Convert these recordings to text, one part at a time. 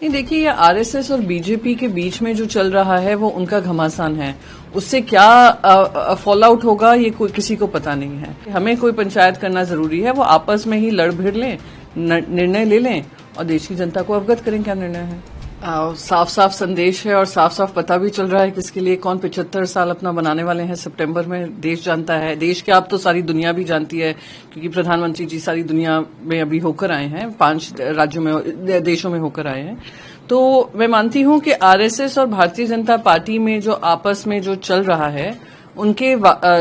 नहीं, देखिए ये आरएसएस और बीजेपी के बीच में जो चल रहा है वो उनका घमासान है। उससे क्या फॉल आउट होगा ये कोई किसी को पता नहीं है। हमें कोई पंचायत करना जरूरी है, वो आपस में ही लड़ भिड़ लें, निर्णय ले लें और देश की जनता को अवगत करें क्या निर्णय है। साफ साफ संदेश है और साफ साफ पता भी चल रहा है किसके लिए कौन 75 साल अपना बनाने वाले हैं। सितंबर में देश जानता है, देश क्या अब तो सारी दुनिया भी जानती है, क्योंकि प्रधानमंत्री जी सारी दुनिया में अभी होकर आए हैं, 5 राज्यों में, देशों में होकर आए हैं। तो मैं मानती हूं कि आरएसएस और भारतीय जनता पार्टी में जो आपस में जो चल रहा है, उनके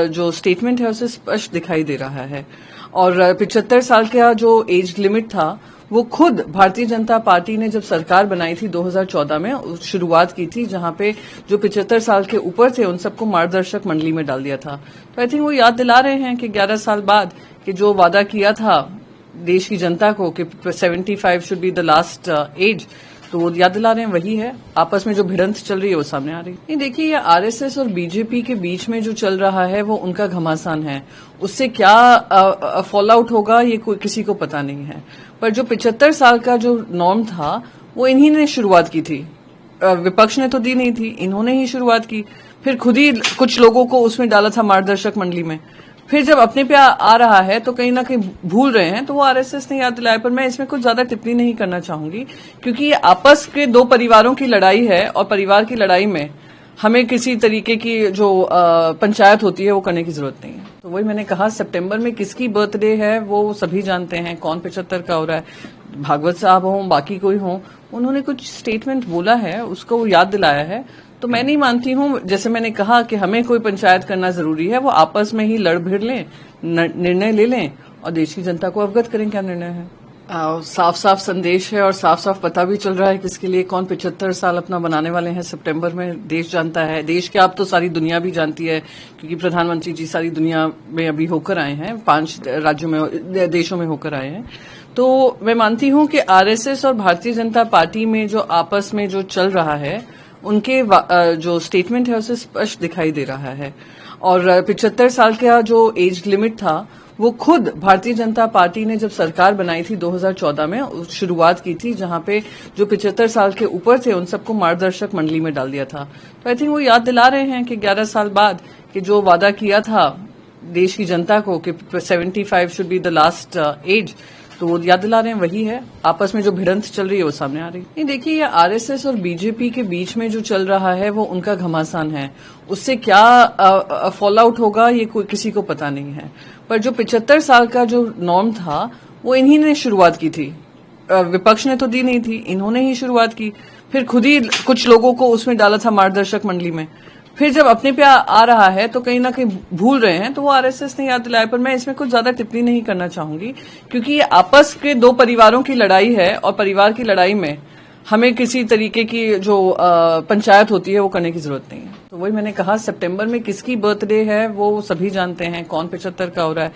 जो स्टेटमेंट है उसे स्पष्ट दिखाई दे रहा है। और 75 साल का जो एज लिमिट था वो खुद भारतीय जनता पार्टी ने जब सरकार बनाई थी 2014 में शुरुआत की थी, जहां पे जो 75 साल के ऊपर थे उन सबको मार्गदर्शक मंडली में डाल दिया था। तो आई थिंक वो याद दिला रहे हैं कि 11 साल बाद कि जो वादा किया था देश की जनता को कि 75 should be the last age, तो वो याद दिला रहे हैं, वही है। आपस में जो भिड़ंत चल रही है वो सामने आ रही है। नहीं, देखिए ये आरएसएस और बीजेपी के बीच में जो चल रहा है वो उनका घमासान है। उससे क्या फॉल आउट होगा ये कोई किसी को पता नहीं है। पर जो 75 साल का जो नॉर्म था वो इन्हीं ने शुरुआत की थी, विपक्ष ने तो दी नहीं थी, इन्होंने ही शुरुआत की। फिर खुद ही कुछ लोगों को उसमें डाला था मार्गदर्शक मंडली में। फिर जब अपने पे आ रहा है तो कहीं ना कहीं भूल रहे हैं, तो वो आरएसएस ने याद दिलाया। पर मैं इसमें कुछ ज्यादा टिप्पणी नहीं करना चाहूंगी, क्योंकि ये आपस के दो परिवारों की लड़ाई है और परिवार की लड़ाई में हमें किसी तरीके की जो पंचायत होती है वो करने की जरूरत नहीं है। तो वही मैंने कहा, सितंबर में किसकी बर्थडे है वो सभी जानते हैं, कौन 75 का हो रहा है। भागवत साहब हों, बाकी कोई हों, उन्होंने कुछ स्टेटमेंट बोला है, उसको वो याद दिलाया है। तो मैं नहीं मानती हूं, जैसे मैंने कहा कि हमें कोई पंचायत करना जरूरी है, वो आपस में ही लड़ भिड़ लें, निर्णय ले लें और देश की जनता को अवगत करें क्या निर्णय है। साफ साफ संदेश है और साफ साफ पता भी चल रहा है किसके लिए कौन 75 साल अपना बनाने वाले हैं। सितंबर में देश जानता है, देश क्या अब तो सारी दुनिया भी जानती है, क्योंकि प्रधानमंत्री जी सारी दुनिया में अभी होकर आए हैं, 5 राज्यों में, देशों में होकर आए हैं। तो मैं मानती हूं कि आरएसएस और भारतीय जनता पार्टी में जो आपस में जो चल रहा है, उनके जो स्टेटमेंट है उसे स्पष्ट दिखाई दे रहा है। और 75 साल का जो एज लिमिट था वो खुद भारतीय जनता पार्टी ने जब सरकार बनाई थी 2014 में शुरुआत की थी, जहां पे जो 75 साल के ऊपर थे उन सबको मार्गदर्शक मंडली में डाल दिया था। तो आई थिंक वो याद दिला रहे हैं कि 11 साल बाद कि जो वादा किया था देश की जनता को कि 75 should be the last age, तो वो याद दिला रहे हैं, वही है। आपस में जो भिड़ंत चल रही है वो सामने आ रही है। नहीं, देखिए ये आरएसएस और बीजेपी के बीच में जो चल रहा है वो उनका घमासान है। उससे क्या फॉल आउट होगा ये कोई किसी को पता नहीं है। पर जो 75 साल का जो नॉर्म था वो इन्हीं ने शुरुआत की थी, विपक्ष ने तो दी नहीं थी, इन्होंने ही शुरुआत की। फिर खुद ही कुछ लोगों को उसमें डाला था मार्गदर्शक मंडली में। फिर जब अपने पे आ रहा है तो कहीं ना कहीं भूल रहे हैं, तो वो आरएसएस ने याद दिलाया। पर मैं इसमें कुछ ज्यादा टिप्पणी नहीं करना चाहूंगी, क्योंकि ये आपस के दो परिवारों की लड़ाई है और परिवार की लड़ाई में हमें किसी तरीके की जो पंचायत होती है वो करने की जरूरत नहीं है। तो वही मैंने कहा, सितंबर में किसकी बर्थडे है वो सभी जानते हैं, कौन 75 का हो रहा है।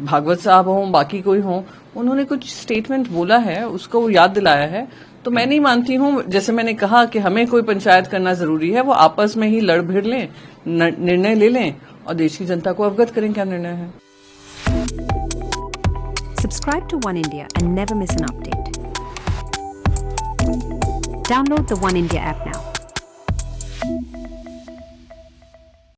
भागवत साहब हों, बाकी कोई हों, उन्होंने कुछ स्टेटमेंट बोला है, उसको वो याद दिलाया है। तो मैं नहीं मानती हूं, जैसे मैंने कहा कि हमें कोई पंचायत करना जरूरी है, वो आपस में ही लड़ भिड़ लें, निर्णय ले लें और देश की जनता को अवगत करें क्या निर्णय है। Subscribe to One India and never miss an update. Download the One India app now.